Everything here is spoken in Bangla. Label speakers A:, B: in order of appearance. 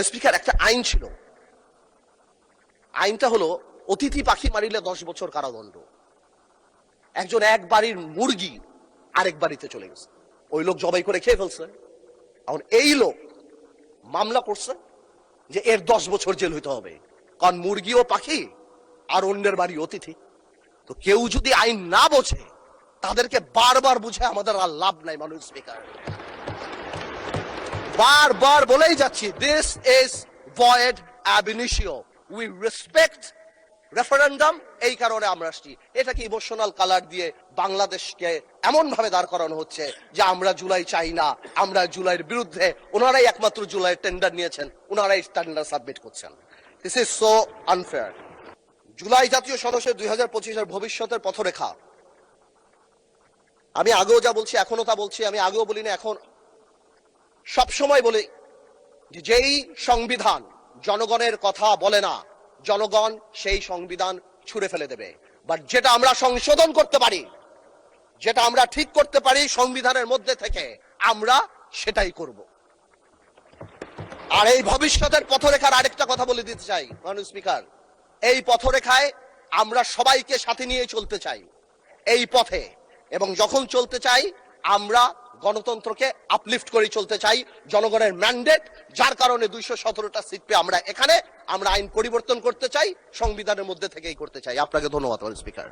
A: স্পিকার, একটা আইন ছিল, আইনটা হলো অতিথি পাখি মারিলে 10 বছর কারাদণ্ড। একজন এক বাড়ির মুরগি আরেক বাড়িতে চলে গেছে, ওই লোক জবাই করে খেয়ে ফেলছে। এখন এই লোক মামলা করছে যে এর 10 বছর জেল হইতে হবে, কারণ মুরগিও পাখি আর অন্যের বাড়ি অতিথি। তো কেউ যদি আইন না বোঝে তাদেরকে বারবার বুঝে আমাদের আর লাভ নাই। মানুষ স্পিকার, বারবার বলেই যাচ্ছি, this is void ab initio। We respect referendum, এই কারণে আমরা আসছি। এটাকে ইমোশনাল কালার দিয়ে বাংলাদেশকে এমন ভাবে দাঁড় করানো হচ্ছে যে আমরা জুলাই চাই না, আমরা জুলাইয়ের বিরুদ্ধে। ওনারাই একমাত্র জুলাইয়ের টেন্ডার নিয়েছেন, ওনারাই টেন্ডার সাবমিট করছেন। This is so unfair. July জাতীয় সদস্যের 2025-এর ভবিষ্যতের পথরেখা, আমি আগেও যা বলছি এখনো তা বলছি, আমি আগেও বলি না, এখন সবসময় বলি যে যেই সংবিধান জনগণের কথা বলে না, জনগণ সেই সংবিধান ছুঁড়ে ফেলে দেবে। বাট যেটা আমরা সংশোধন করতে পারি, যেটা আমরা ঠিক করতে পারি সংবিধানের মধ্যে থেকে, আমরা সেটাই করব। আর এই ভবিষ্যতের পথরেখার আরেকটা কথা বলে দিতে চাই মাননীয় স্পিকার, এই পথরেখায় আমরা সবাইকে সাথে নিয়ে চলতে চাই এই পথে, এবং যখন চলতে চাই আমরা গণতন্ত্রকে আপলিফট করে চলতে চাই। জনগণের ম্যান্ডেট, যার কারণে 217টা সিট পেয়ে আমরা এখানে, আমরা আইন পরিবর্তন করতে চাই, সংবিধানের মধ্যে থেকেই করতে চাই। আপনাকে ধন্যবাদ স্পিকার।